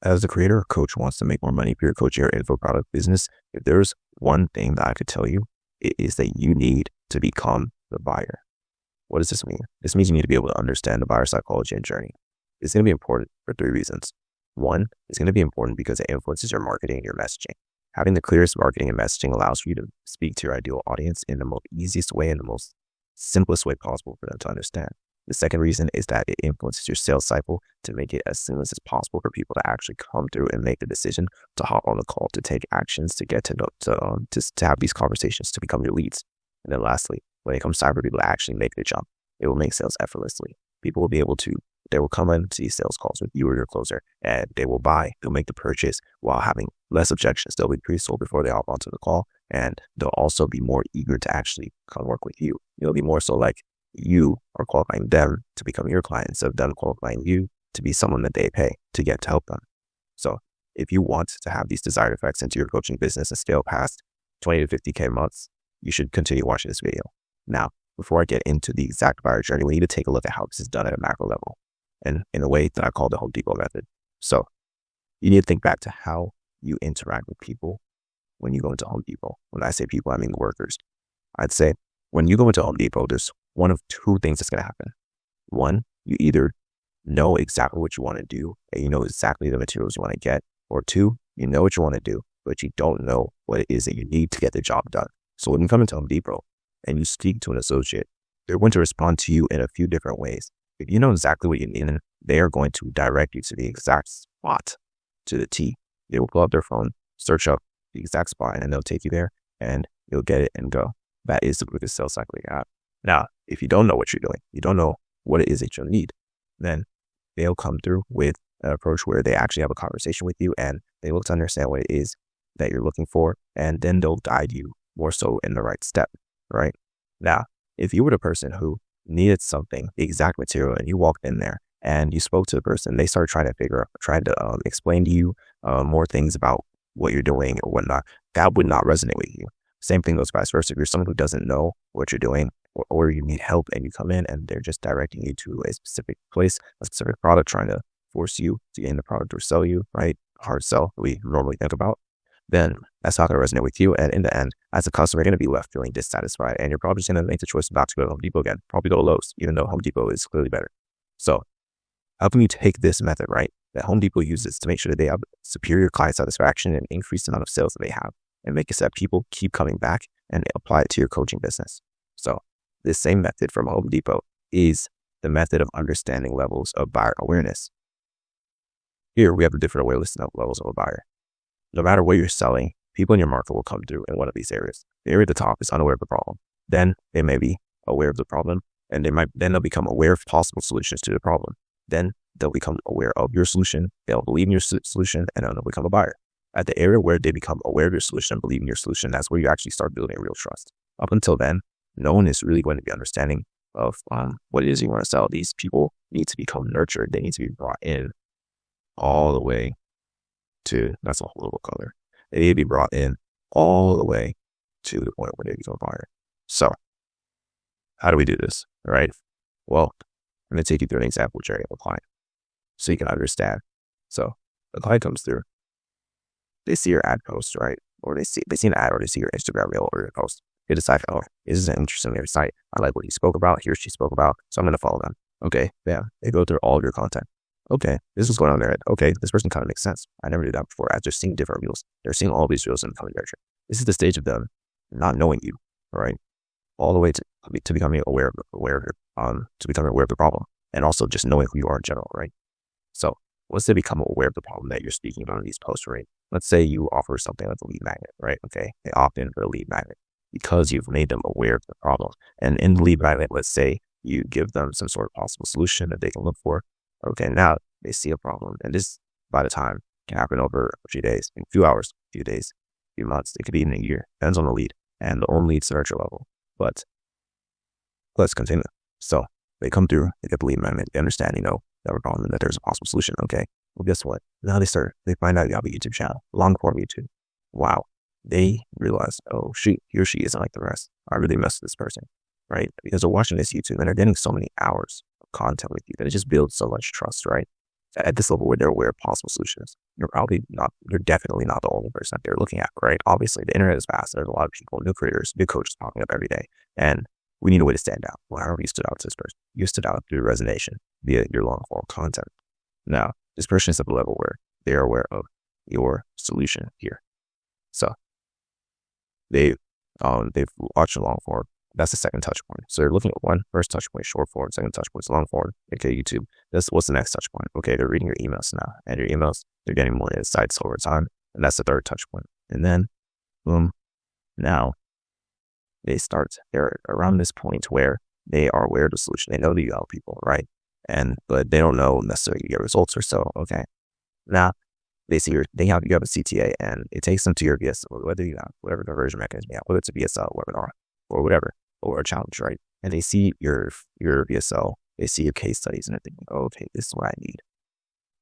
As a creator or coach who wants to make more money for your coaching or info product business, if there's one thing that I could tell you, it is that you need to become the buyer. What does this mean? This means you need to be able to understand the buyer psychology and journey. It's going to be important for three reasons. One, it's going to be important because it influences your marketing and your messaging. Having the clearest marketing and messaging allows for you to speak to your ideal audience in the most easiest way and the most simplest way possible for them to understand. The second reason is that it influences your sales cycle to make it as seamless as possible for people to actually come through and make the decision to hop on the call, to take actions, to get to know, to have these conversations, to become your leads. And then lastly, when it comes time for people to actually make the jump, it will make sales effortlessly. People will be able to, they will come into these sales calls with you or your closer, and they will buy, they'll make the purchase while having less objections. They'll be pre-sold before they hop onto the call, and they'll also be more eager to actually come work with you. It'll be more so like you are qualifying them to become your client instead of them qualifying you to be someone that they pay to get to help them. So if you want to have these desired effects into your coaching business and scale past 20 to 50K months, you should continue watching this video. Now, before I get into the exact buyer journey, we need to take a look at how this is done at a macro level, and in a way that I call the Home Depot method. So you need to think back to how you interact with people when you go into Home Depot. When I say people, I mean the workers. I'd say when you go into Home Depot, there's one of two things that's going to happen. One, you either know exactly what you want to do and you know exactly the materials you want to get, or two, you know what you want to do, but you don't know what it is that you need to get the job done. So when you come into Home Depot and you speak to an associate, they're going to respond to you in a few different ways. If you know exactly what you need, they are going to direct you to the exact spot, to the T. They will pull up their phone, search up the exact spot, and they'll take you there and you'll get it and go. That is the quickest sales cycle you have. Now, if you don't know what you're doing, you don't know what it is that you'll need, then they'll come through with an approach where they actually have a conversation with you and they look to understand what it is that you're looking for, and then they'll guide you more so in the right step, right? Now, if you were the person who needed something, the exact material, and you walked in there and you spoke to the person, they started trying to explain to you more things about what you're doing or whatnot, that would not resonate with you. Same thing goes vice versa. If you're someone who doesn't know what you're doing, or you need help and you come in and they're just directing you to a specific place, a specific product, trying to force you to gain the product or sell you, right? Hard sell that we normally think about, then that's not going to resonate with you. And in the end, as a customer, you're going to be left feeling dissatisfied, and you're probably just going to make the choice not to go to Home Depot again, probably go to Lowe's, even though Home Depot is clearly better. So how can you take this method, right, that Home Depot uses to make sure that they have superior client satisfaction and increase the amount of sales that they have, and make it so that people keep coming back and apply it to your coaching business? So this same method from Home Depot is the method of understanding levels of buyer awareness. Here we have the different awareness levels of a buyer. No matter what you're selling, people in your market will come through in one of these areas. The area at the top is unaware of the problem. Then they may be aware of the problem, and they'll become aware of possible solutions to the problem. Then they'll become aware of your solution. They'll believe in your solution, and then they'll become a buyer. At the area where they become aware of your solution and believe in your solution, that's where you actually start building real trust. Up until then, no one is really going to be understanding of what it is you want to sell. These people need to become nurtured. They need to be brought in all the way to, that's a horrible color. They need to be brought in all the way to the point where they become a buyer. So how do we do this? All right. Well, I'm going to take you through an example journey of a client so you can understand. So the client comes through, they see your ad post, right? Or they see an ad, or they see your Instagram reel or your post. They decide, oh, this is an interesting site. I like what he spoke about, he or she spoke about, so I'm going to follow them. Okay, yeah, they go through all of your content. Okay, this is going on there. Okay, this person kind of makes sense. I never did that before. After seeing different reels, they're seeing all these reels in the coming direction. This is the stage of them not knowing you, all right? All the way to becoming aware of the problem, and also just knowing who you are in general, right? So once they become aware of the problem that you're speaking about in these posts, right? Let's say you offer something like a lead magnet, right? Okay, they opt in for a lead magnet because you've made them aware of the problem. And in the lead magnet, let's say you give them some sort of possible solution that they can look for. Okay, now they see a problem, and this, by the time, can happen over a few days, a few hours, a few days, a few months. It could be in a year. Depends on the lead and the own lead searcher level. But let's continue. So they come through, they get the lead magnet, they understand, that we're problem and that there's a possible solution. Okay, well, guess what? Now they find out you have a YouTube channel, long form YouTube. Wow. They realize, oh, he or she isn't like the rest. I really messed with this person, right? Because they're watching this YouTube and they're getting so many hours of content with you that it just builds so much trust, right? at this level where they're aware of possible solutions, you're definitely not the only person that they're looking at, right? Obviously, the internet is vast. There's a lot of people, new creators, new coaches popping up every day. And we need a way to stand out. Well, however you stood out to this person, you stood out through resonation via your long form content. Now, this person is at the level where they are aware of your solution here. So they've watched your long form. That's the second touch point. So they're looking at first touch point, short form, second touch point, long form. Okay, YouTube. What's the next touch point? Okay, they're reading your emails now. And your emails, they're getting more insights over time. And that's the third touch point. And then, boom, now they're around this point where they are aware of the solution. They know that you help people, right? But they don't know necessarily your results or so. Okay. Now they see you have a CTA and it takes them to your VSO, whether you have whatever conversion mechanism you have, whether it's a VSO, webinar, or whatever, or a challenge, right? And they see your VSO, they see your case studies and they're thinking, oh, okay, this is what I need.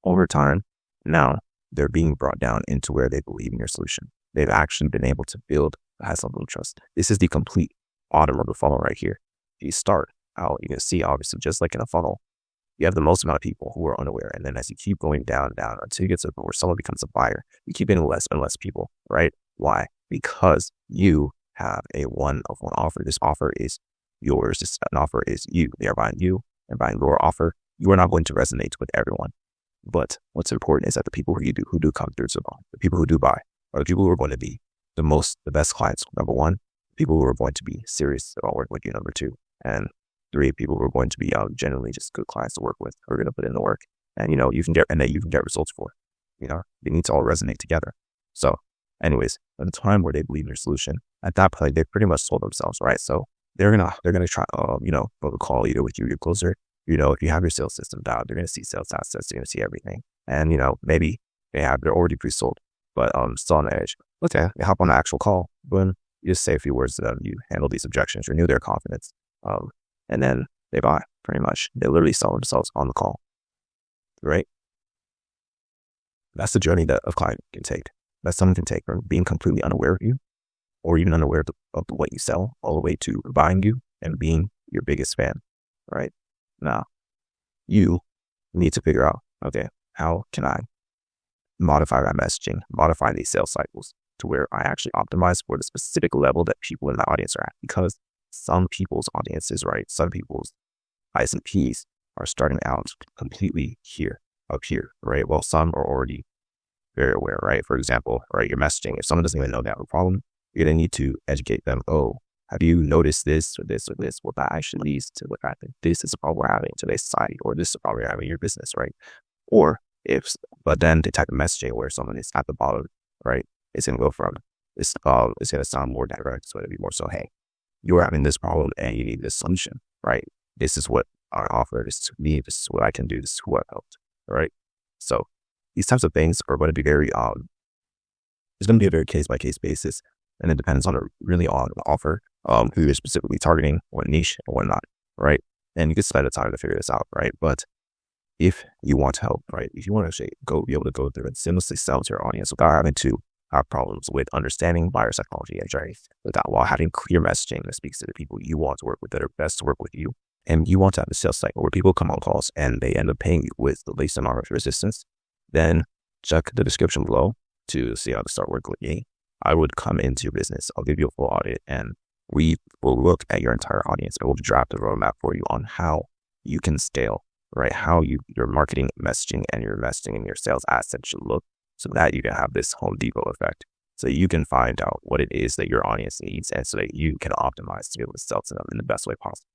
Over time, now they're being brought down into where they believe in your solution. They've actually been able to build a high level of trust. This is the complete bottom of the funnel right here. If you start out, you can see obviously just like in a funnel, you have the most amount of people who are unaware. And then as you keep going down until you get to the point where someone becomes a buyer, you keep getting less and less people, right? Why? Because you have a one-of-one offer. This offer is yours. This offer is you. They are buying you and buying your offer. You are not going to resonate with everyone. But what's important is that the people who do come through to buy, the people who do buy, are the people who are going to be the best clients. Number one, people who are going to be serious about working with you. Number two, and three, people who are going to be generally just good clients to work with, who are going to put in the work, and you can get results for. They need to all resonate together. So, anyways, at the time where they believe in your solution, at that point they pretty much sold themselves, right? So they're gonna try, book a call either with you, your closer. If you have your sales system down, they're gonna see sales assets, they're gonna see everything, and maybe they're already pre-sold, but still on the edge. Okay, they hop on the actual call, boom, you just say a few words to them, you handle these objections, renew their confidence, and then they buy. Pretty much, they literally sell themselves on the call, right? That's the journey that a client can take. That someone can take from being completely unaware of you, or even unaware of what you sell, all the way to buying you and being your biggest fan, right? Now, you need to figure out, okay, how can I modify my messaging, modify these sales cycles to where I actually optimize for the specific level that people in my audience are at? Because some people's audiences, right? Some people's ISPs are starting out completely up here, right? Well, some are already very aware, right? For example, right, your messaging, if someone doesn't even know they have a problem, you're going to need to educate them. Oh, have you noticed this or this or this? Well, that actually leads to the fact that this is a problem we're having in today's society, or this is a problem we're having in your business, right? But then they type a messaging where someone is at the bottom, right? It's going to go from this, it's going to sound more direct. So it'll be more so, hey, you're having this problem and you need this solution, right? This is what I offer. This is me. This is what I can do. This is who I've helped, right? So these types of things are going to be very, it's going to be a very case by case basis. And it depends on the offer, who you're specifically targeting, what niche and whatnot, right? And you can spend the time to figure this out, right? But if you want to help, right? If you want to actually be able to go through and seamlessly sell to your audience without having to have problems with understanding buyer psychology and journey, while having clear messaging that speaks to the people you want to work with, that are best to work with you, and you want to have a sales cycle where people come on calls and they end up paying you with the least amount of resistance, then check the description below to see how to start working with me. I would come into your business. I'll give you a full audit and we will look at your entire audience and we'll draft a roadmap for you on how you can scale, right? How your marketing messaging and your investing in your sales assets should look so that you can have this Home Depot effect. So you can find out what it is that your audience needs and so that you can optimize to be able to sell to them in the best way possible.